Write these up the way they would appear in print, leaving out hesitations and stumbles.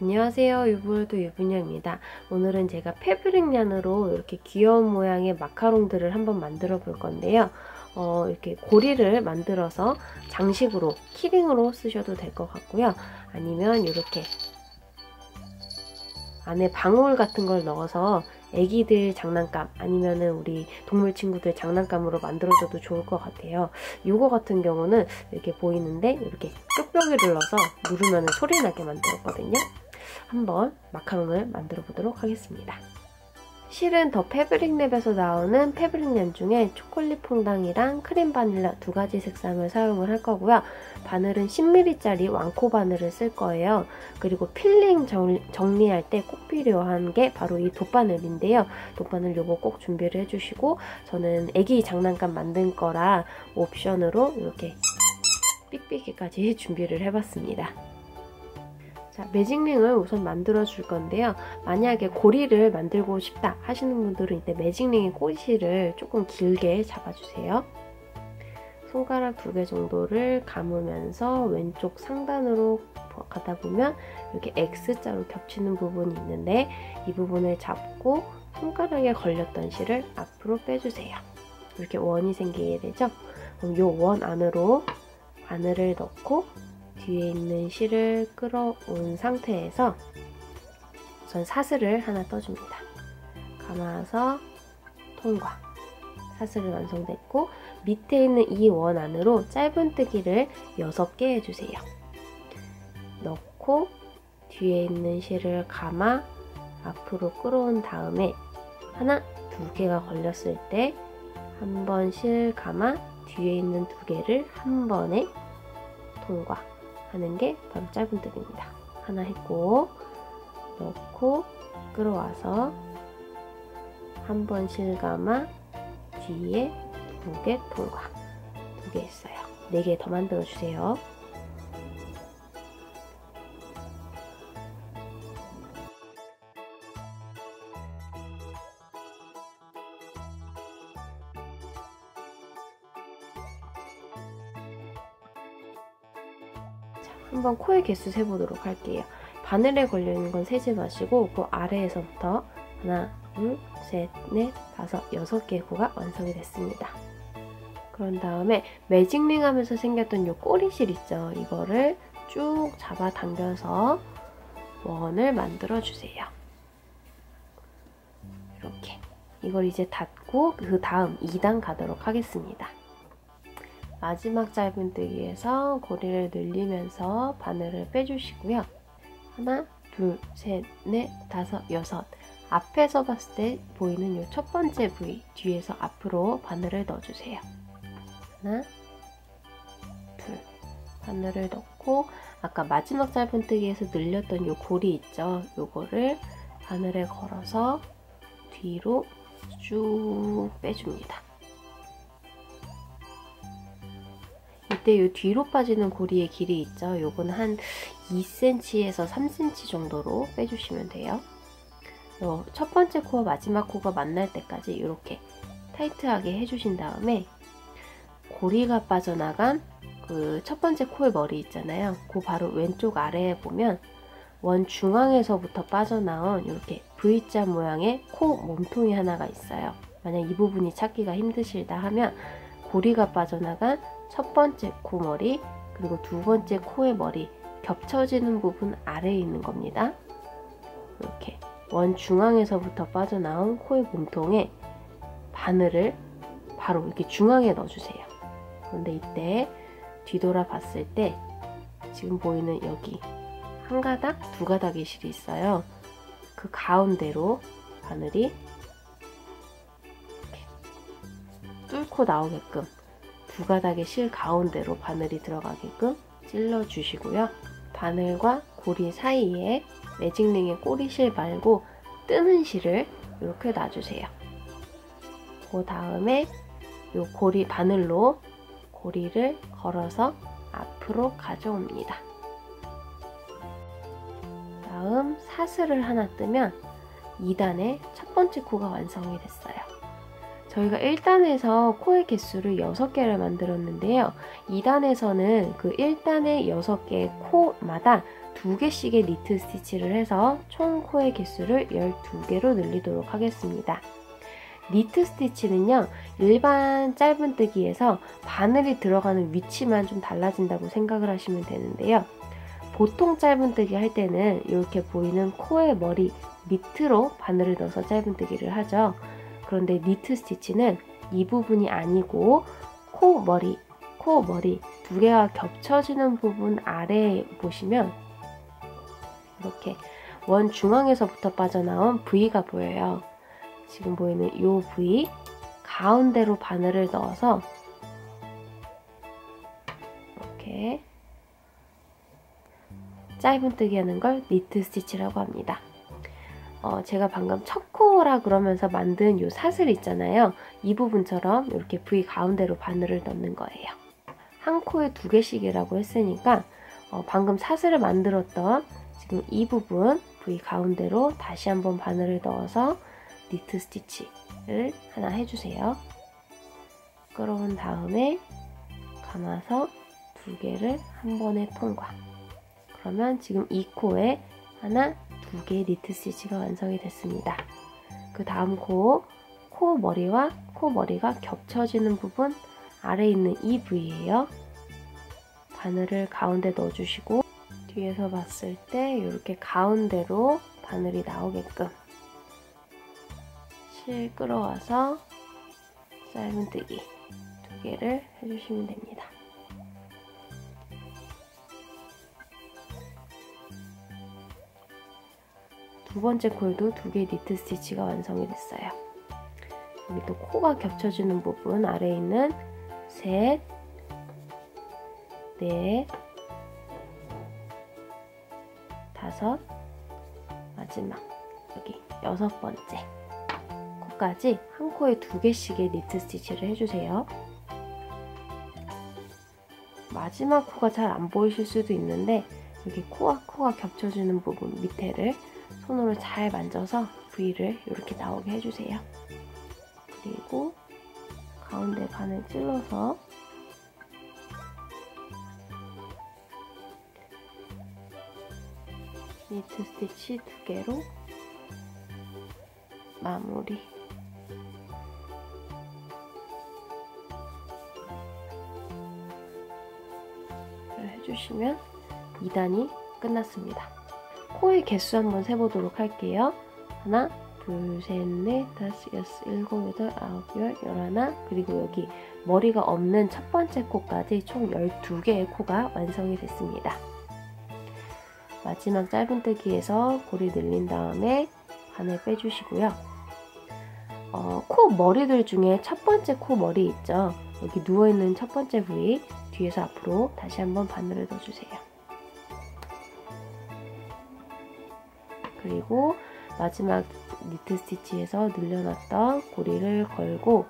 안녕하세요. 유불도 유부녀입니다. 오늘은 제가 패브릭 얀으로 이렇게 귀여운 모양의 마카롱들을 한번 만들어 볼 건데요. 이렇게 고리를 만들어서 장식으로, 키링으로 쓰셔도 될 것 같고요. 아니면 이렇게 안에 방울 같은 걸 넣어서 애기들 장난감 아니면은 우리 동물 친구들 장난감으로 만들어줘도 좋을 것 같아요. 이거 같은 경우는 이렇게 보이는데 이렇게 뾱뾱이를 넣어서 누르면 소리 나게 만들었거든요. 한번 마카롱을 만들어 보도록 하겠습니다. 실은 더 패브릭랩에서 나오는 패브릭 얀 중에 초콜릿 퐁당이랑 크림 바닐라 두 가지 색상을 사용을 할 거고요. 바늘은 10ml짜리 왕코 바늘을 쓸 거예요. 그리고 필링 정리할 때 꼭 필요한 게 바로 이 돗바늘인데요. 돗바늘 요거 꼭 준비를 해주시고, 저는 애기 장난감 만든 거라 옵션으로 이렇게 삑삑이까지 준비를 해봤습니다. 자, 매직링을 우선 만들어 줄 건데요. 만약에 고리를 만들고 싶다 하시는 분들은 이때 매직링의 꼬리실을 조금 길게 잡아주세요. 손가락 2개 정도를 감으면서 왼쪽 상단으로 가다 보면 이렇게 X자로 겹치는 부분이 있는데, 이 부분을 잡고 손가락에 걸렸던 실을 앞으로 빼주세요. 이렇게 원이 생기게 되죠? 그럼 이 원 안으로 바늘을 넣고 뒤에 있는 실을 끌어온 상태에서 우선 사슬을 하나 떠줍니다. 감아서 통과. 사슬은 완성됐고, 밑에 있는 이 원 안으로 짧은뜨기를 6개 해주세요. 넣고 뒤에 있는 실을 감아 앞으로 끌어온 다음에 하나, 2개가 걸렸을 때 한 번 실 감아 뒤에 있는 2개를 한 번에 통과 하는 게 바로 짧은뜨기입니다. 하나 했고, 넣고 끌어와서 한 번 실감아 뒤에 2개 통과. 2개 했어요. 4개 더 만들어 주세요. 한번 코의 개수 세보도록 할게요. 바늘에 걸려있는 건 세지 마시고 그 아래에서부터 하나, 둘, 셋, 넷, 다섯, 6개의 코가 완성이 됐습니다. 그런 다음에 매직링 하면서 생겼던 이 꼬리실 있죠? 이거를 쭉 잡아 당겨서 원을 만들어 주세요. 이렇게. 이걸 이제 닫고 그 다음 2단 가도록 하겠습니다. 마지막 짧은뜨기에서 고리를 늘리면서 바늘을 빼주시고요. 하나, 둘, 셋, 넷, 다섯, 6. 앞에서 봤을 때 보이는 이 첫 번째 부위 뒤에서 앞으로 바늘을 넣어주세요. 하나, 둘. 바늘을 넣고 아까 마지막 짧은뜨기에서 늘렸던 이 고리 있죠? 요거를 바늘에 걸어서 뒤로 쭉 빼줍니다. 이때 이 뒤로 빠지는 고리의 길이 있죠? 요건 한 2cm에서 3cm 정도로 빼주시면 돼요. 첫 번째 코와 마지막 코가 만날 때까지 이렇게 타이트하게 해주신 다음에 고리가 빠져나간 그 첫 번째 코의 머리 있잖아요. 그 바로 왼쪽 아래에 보면 원 중앙에서부터 빠져나온 이렇게 V자 모양의 코 몸통이 하나가 있어요. 만약 이 부분이 찾기가 힘드시다 하면 고리가 빠져나간 첫 번째 코 머리 그리고 두 번째 코의 머리 겹쳐지는 부분 아래에 있는 겁니다. 이렇게 원 중앙에서부터 빠져나온 코의 몸통에 바늘을 바로 이렇게 중앙에 넣어주세요. 그런데 이때 뒤돌아 봤을 때 지금 보이는 여기 한 가닥, 2가닥의 실이 있어요. 그 가운데로 바늘이 이렇게 뚫고 나오게끔 2가닥의 실 가운데로 바늘이 들어가게끔 찔러주시고요. 바늘과 고리 사이에 매직링의 꼬리실 말고 뜨는 실을 이렇게 놔주세요. 그 다음에 이 고리 바늘로 고리를 걸어서 앞으로 가져옵니다. 다음 사슬을 하나 뜨면 2단의 첫 번째 코가 완성이 됐어요. 저희가 1단에서 코의 개수를 6개를 만들었는데요. 2단에서는 그 1단의 6개의 코마다 2개씩의 니트 스티치를 해서 총 코의 개수를 12개로 늘리도록 하겠습니다. 니트 스티치는요, 일반 짧은뜨기에서 바늘이 들어가는 위치만 좀 달라진다고 생각을 하시면 되는데요. 보통 짧은뜨기 할 때는 이렇게 보이는 코의 머리 밑으로 바늘을 넣어서 짧은뜨기를 하죠. 그런데 니트 스티치는 이 부분이 아니고 코 머리 두 개가 겹쳐지는 부분 아래에 보시면 이렇게 원 중앙에서부터 빠져나온 V가 보여요. 지금 보이는 이 V 가운데로 바늘을 넣어서 이렇게 짧은뜨기 하는 걸 니트 스티치라고 합니다. 제가 방금 첫 코라 그러면서 만든 이 사슬 있잖아요. 이 부분처럼 이렇게 V 가운데로 바늘을 넣는 거예요. 한 코에 2개씩이라고 했으니까 방금 사슬을 만들었던 지금 이 부분 V 가운데로 다시 한번 바늘을 넣어서 니트 스티치를 하나 해주세요. 끌어온 다음에 감아서 2개를 한 번에 통과. 그러면 지금 이 코에 하나, 2개의 니트 스티치가 완성이 됐습니다. 그 다음 코 머리와 코 머리가 겹쳐지는 부분 아래에 있는 이 부위예요. 바늘을 가운데 넣어주시고 뒤에서 봤을 때 이렇게 가운데로 바늘이 나오게끔 실 끌어와서 짧은뜨기 2개를 해주시면 됩니다. 두 번째 콜도 2개의 니트 스티치가 완성이 됐어요. 여기 또 코가 겹쳐지는 부분 아래에 있는 셋, 넷, 다섯, 마지막 여기 6번째 코까지 한 코에 2개씩의 니트 스티치를 해주세요. 마지막 코가 잘 안 보이실 수도 있는데 여기 코와 코가 겹쳐지는 부분 밑에를 손으로 잘 만져서 V를 이렇게 나오게 해주세요. 그리고 가운데 반을 찔러서 니트 스티치 2개로 마무리. 해주시면 2단이 끝났습니다. 코의 개수 한번 세보도록 할게요. 하나, 둘, 셋, 넷, 다섯, 여섯, 일곱, 여덟, 아홉, 열, 11. 그리고 여기 머리가 없는 첫 번째 코까지 총 12개의 코가 완성이 됐습니다. 마지막 짧은뜨기에서 고리 늘린 다음에 바늘 빼주시고요. 코 머리들 중에 첫 번째 코 머리 있죠? 여기 누워있는 첫 번째 부위 뒤에서 앞으로 다시 한번 바늘을 넣어주세요. 그리고 마지막 니트 스티치에서 늘려놨던 고리를 걸고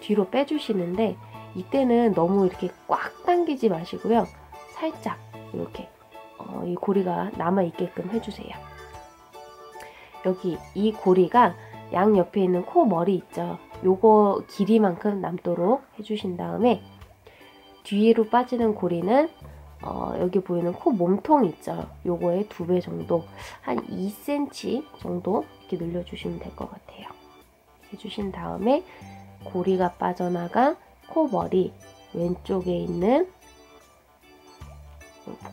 뒤로 빼주시는데 이때는 너무 이렇게 꽉 당기지 마시고요. 살짝 이렇게 이 고리가 남아있게끔 해주세요. 여기 이 고리가 양 옆에 있는 코 머리 있죠? 요거 길이만큼 남도록 해주신 다음에 뒤로 빠지는 고리는 여기 보이는 코 몸통 있죠? 요거의 2배 정도, 한 2cm 정도 이렇게 늘려주시면 될 것 같아요. 해주신 다음에 고리가 빠져나간 코 머리 왼쪽에 있는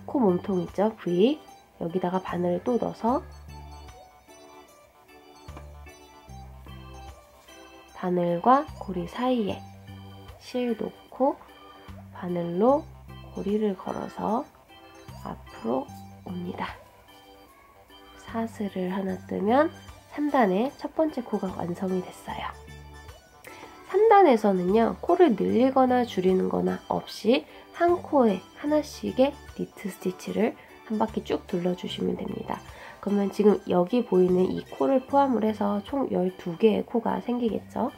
코 몸통 있죠? V 여기다가 바늘을 또 넣어서 바늘과 고리 사이에 실 놓고 바늘로 고리를 걸어서 앞으로 옵니다. 사슬을 하나 뜨면 3단의 첫 번째 코가 완성이 됐어요. 3단에서는요, 코를 늘리거나 줄이는 거나 없이 한 코에 하나씩의 니트 스티치를 한 바퀴 쭉 둘러주시면 됩니다. 그러면 지금 여기 보이는 이 코를 포함을 해서 총 12개의 코가 생기겠죠?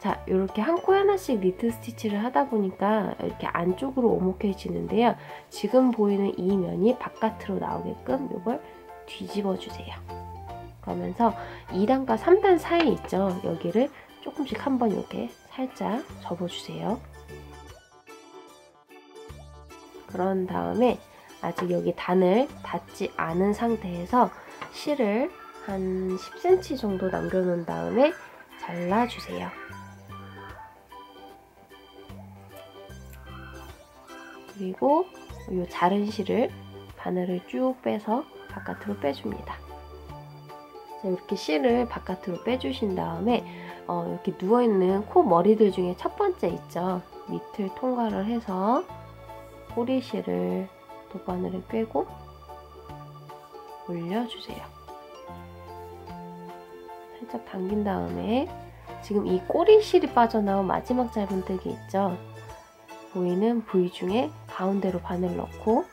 자, 이렇게 한 코에 하나씩 니트 스티치를 하다 보니까 이렇게 안쪽으로 오목해지는데요. 지금 보이는 이 면이 바깥으로 나오게끔 이걸 뒤집어 주세요. 그러면서 2단과 3단 사이 있죠? 여기를 조금씩 한번 이렇게 살짝 접어주세요. 그런 다음에 아직 여기 단을 닫지 않은 상태에서 실을 한 10cm 정도 남겨놓은 다음에 잘라주세요. 그리고 이 자른 실을 바늘을 쭉 빼서 바깥으로 빼줍니다. 자, 이렇게 실을 바깥으로 빼주신 다음에 이렇게 누워있는 코 머리들 중에 첫 번째 있죠? 밑을 통과를 해서 꼬리실을 돗바늘을 꿰고 올려주세요. 살짝 당긴 다음에 지금 이 꼬리실이 빠져나온 마지막 짧은뜨기 있죠? 보이는 부위 중에 가운데로 바늘 넣고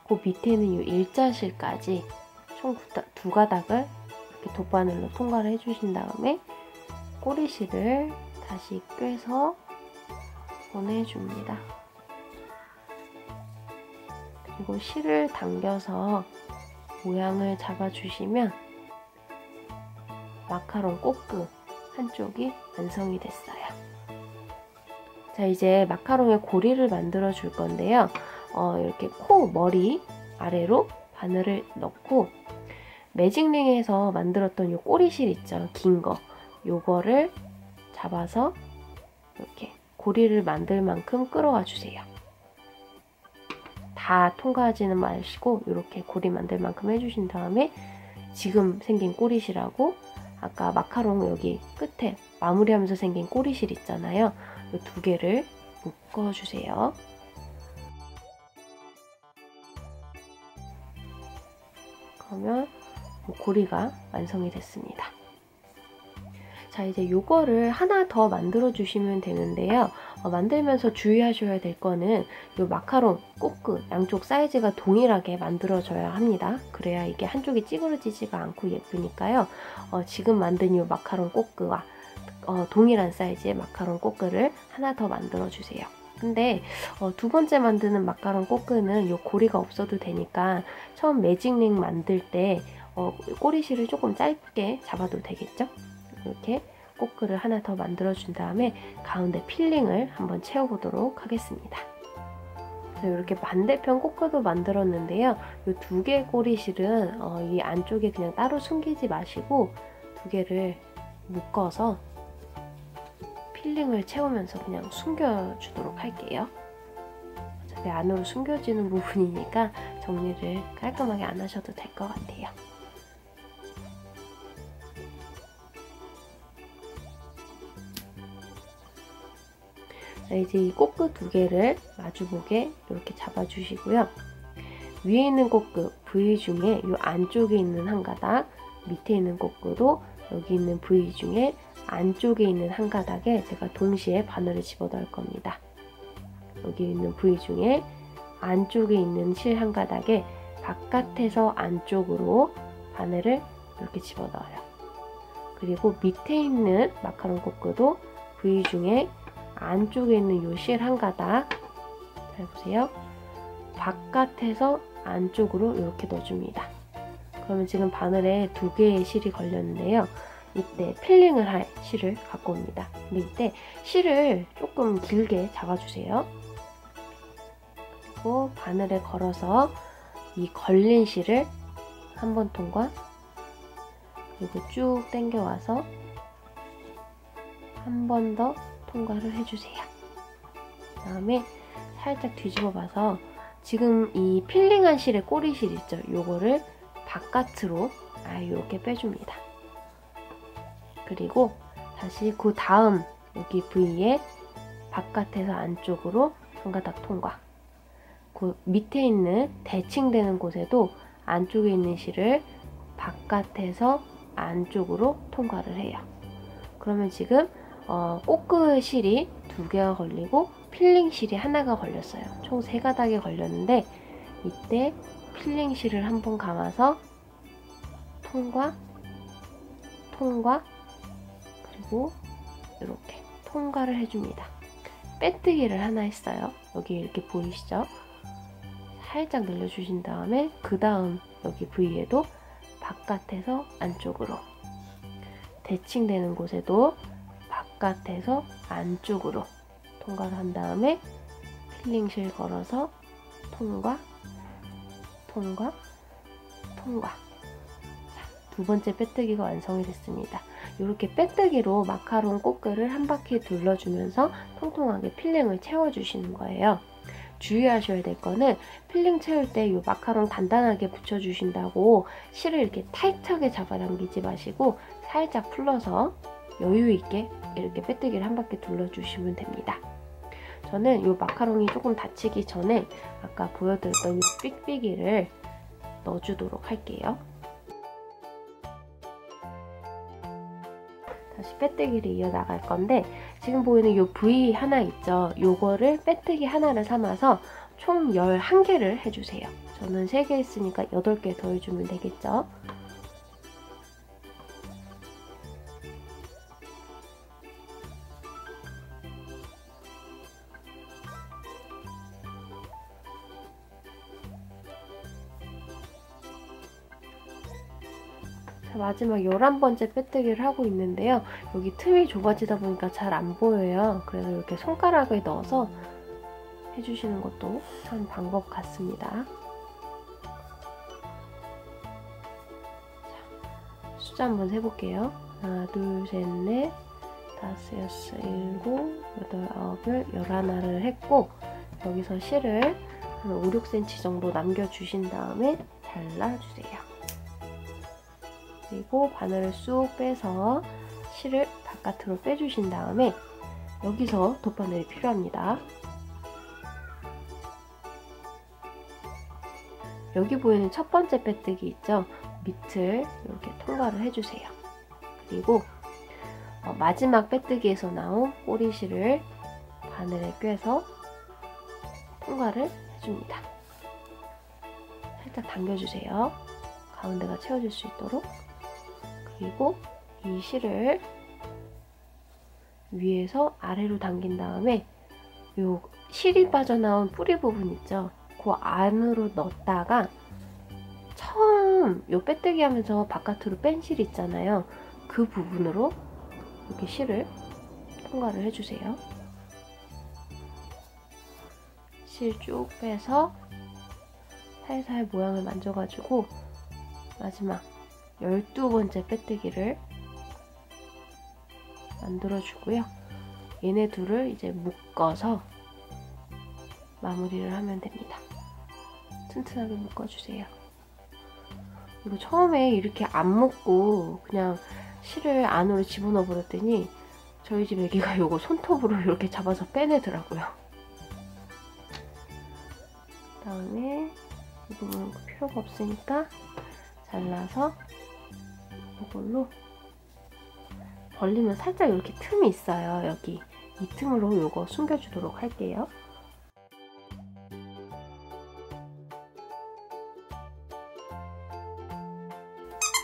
그 밑에 있는 이 일자실까지 총 두 가닥을 이렇게 돗바늘로 통과를 해주신 다음에 꼬리실을 다시 꿰서 보내줍니다. 그리고 실을 당겨서 모양을 잡아주시면 마카롱 꽃그 한쪽이 완성이 됐어요. 자, 이제 마카롱의 고리를 만들어 줄 건데요. 이렇게 코 머리 아래로 바늘을 넣고 매직링에서 만들었던 이 꼬리실 있죠? 긴 거. 요거를 잡아서 이렇게 고리를 만들 만큼 끌어와 주세요. 다 통과하지는 마시고 이렇게 고리 만들 만큼 해주신 다음에 지금 생긴 꼬리실하고 아까 마카롱 여기 끝에 마무리하면서 생긴 꼬리실 있잖아요. 이 두 개를 묶어주세요. 그러면 고리가 완성이 됐습니다. 자, 이제 요거를 하나 더 만들어 주시면 되는데요. 만들면서 주의하셔야 될 거는 요 마카롱 꽃그 양쪽 사이즈가 동일하게 만들어져야 합니다. 그래야 이게 한쪽이 찌그러지지가 않고 예쁘니까요. 지금 만든 요 마카롱 꽃그와 동일한 사이즈의 마카롱 꽃그를 하나 더 만들어 주세요. 근데 두 번째 만드는 마카롱 꽃그는 요 고리가 없어도 되니까 처음 매직링 만들 때 꼬리실을 조금 짧게 잡아도 되겠죠? 이렇게 꽃그를 하나 더 만들어 준 다음에 가운데 필링을 한번 채워보도록 하겠습니다. 이렇게 반대편 꽃그도 만들었는데요. 이 두 개 꼬리실은 이 안쪽에 그냥 따로 숨기지 마시고 두 개를 묶어서 필링을 채우면서 그냥 숨겨주도록 할게요. 어차피 안으로 숨겨지는 부분이니까 정리를 깔끔하게 안 하셔도 될 것 같아요. 자, 이제 이 꽃그 두 개를 마주보게 이렇게 잡아주시고요. 위에 있는 꽃그 부위 중에 이 안쪽에 있는 한 가닥, 밑에 있는 꽃그도 여기 있는 부위 중에 안쪽에 있는 한 가닥에 제가 동시에 바늘을 집어넣을 겁니다. 여기 있는 부위 중에 안쪽에 있는 실 한 가닥에 바깥에서 안쪽으로 바늘을 이렇게 집어넣어요. 그리고 밑에 있는 마카롱 꽃그도 부위 중에 안쪽에 있는 이 실 한 가닥, 잘 보세요. 바깥에서 안쪽으로 이렇게 넣어줍니다. 그러면 지금 바늘에 두 개의 실이 걸렸는데요. 이때 필링을 할 실을 갖고 옵니다. 근데 이때 실을 조금 길게 잡아주세요. 그리고 바늘에 걸어서 이 걸린 실을 한 번 통과, 그리고 쭉 당겨와서 한 번 더 통과를 해주세요. 그 다음에 살짝 뒤집어 봐서 지금 이 필링한 실의 꼬리실 있죠? 요거를 바깥으로 이렇게 빼줍니다. 그리고 다시 그 다음 여기 부위에 바깥에서 안쪽으로 한 가닥 통과. 그 밑에 있는 대칭되는 곳에도 안쪽에 있는 실을 바깥에서 안쪽으로 통과를 해요. 그러면 지금 꽃그 실이 두 개가 걸리고 필링 실이 하나가 걸렸어요. 총 세 가닥이 걸렸는데 이때 필링 실을 한번 감아서 통과, 통과, 그리고 이렇게 통과를 해줍니다. 빼뜨기를 하나 했어요. 여기 이렇게 보이시죠? 살짝 늘려주신 다음에 그 다음 여기 부위에도 바깥에서 안쪽으로, 대칭되는 곳에도 바깥에서 안쪽으로 통과를 한 다음에 필링실 걸어서 통과, 통과, 통과. 자, 두 번째 빼뜨기가 완성이 됐습니다. 이렇게 빼뜨기로 마카롱 꼬끄를 한 바퀴 둘러주면서 통통하게 필링을 채워주시는 거예요. 주의하셔야 될 거는 필링 채울 때 이 마카롱 단단하게 붙여주신다고 실을 이렇게 타이트하게 잡아당기지 마시고 살짝 풀러서 여유있게 이렇게 빼뜨기를 한 바퀴 둘러주시면 됩니다. 저는 이 마카롱이 조금 다치기 전에 아까 보여드렸던 이 삑삑이를 넣어주도록 할게요. 다시 빼뜨기를 이어나갈 건데 지금 보이는 이 부위 하나 있죠? 요거를 빼뜨기 하나를 삼아서 총 11개를 해주세요. 저는 3개 했으니까 8개 더 해주면 되겠죠? 자, 마지막 11번째 빼뜨기를 하고 있는데요. 여기 틈이 좁아지다 보니까 잘 안 보여요. 그래서 이렇게 손가락을 넣어서 해주시는 것도 참 방법 같습니다. 자, 숫자 한번 세볼게요. 하나, 둘, 셋, 넷, 다섯, 여섯, 일곱, 여덟, 아홉, 열, 11알을 했고 여기서 실을 한 5, 6cm 정도 남겨주신 다음에 잘라주세요. 그리고 바늘을 쑥 빼서 실을 바깥으로 빼주신 다음에 여기서 돗바늘이 필요합니다. 여기 보이는 첫 번째 빼뜨기 있죠? 밑을 이렇게 통과를 해주세요. 그리고 마지막 빼뜨기에서 나온 꼬리실을 바늘에 꿰서 통과를 해줍니다. 살짝 당겨주세요. 가운데가 채워질 수 있도록. 그리고 이 실을 위에서 아래로 당긴 다음에 이 실이 빠져나온 뿌리 부분 있죠? 그 안으로 넣었다가 처음 이 빼뜨기 하면서 바깥으로 뺀 실 있잖아요. 그 부분으로 이렇게 실을 통과를 해주세요. 실 쭉 빼서 살살 모양을 만져가지고 마지막 12번째 빼뜨기를 만들어주고요. 얘네 둘을 이제 묶어서 마무리를 하면 됩니다. 튼튼하게 묶어주세요. 이거 처음에 이렇게 안 묶고 그냥 실을 안으로 집어넣어 버렸더니 저희 집 애기가 이거 손톱으로 이렇게 잡아서 빼내더라고요. 그다음에 이 부분은 필요가 없으니까 잘라서 이걸로 벌리면 살짝 이렇게 틈이 있어요. 여기 이 틈으로 이거 숨겨주도록 할게요.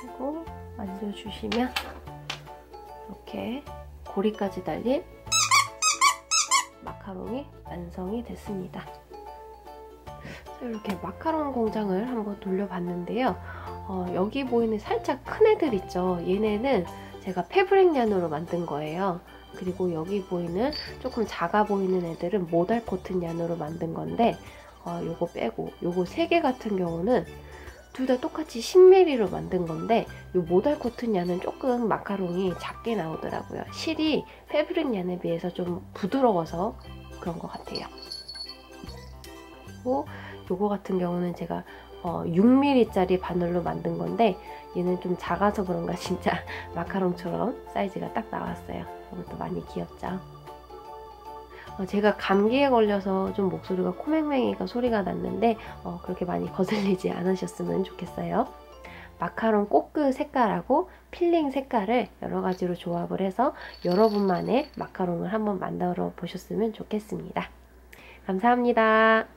그리고 만져주시면 이렇게 고리까지 달린 마카롱이 완성이 됐습니다. 이렇게 마카롱 공장을 한번 돌려봤는데요. 여기 보이는 살짝 큰 애들 있죠? 얘네는 제가 패브릭 얀으로 만든 거예요. 그리고 여기 보이는 조금 작아 보이는 애들은 모달 코튼 얀으로 만든 건데 요거 빼고 요거 3개 같은 경우는 둘 다 똑같이 10mm로 만든 건데 요 모달 코튼 얀은 조금 마카롱이 작게 나오더라고요. 실이 패브릭 얀에 비해서 좀 부드러워서 그런 것 같아요. 그리고 요거 같은 경우는 제가 6mm짜리 바늘로 만든 건데 얘는 좀 작아서 그런가 진짜 마카롱처럼 사이즈가 딱 나왔어요. 이것도 많이 귀엽죠? 제가 감기에 걸려서 좀 목소리가 코맹맹이가 소리가 났는데 그렇게 많이 거슬리지 않으셨으면 좋겠어요. 마카롱 꼬끄 색깔하고 필링 색깔을 여러 가지로 조합을 해서 여러분만의 마카롱을 한번 만들어 보셨으면 좋겠습니다. 감사합니다.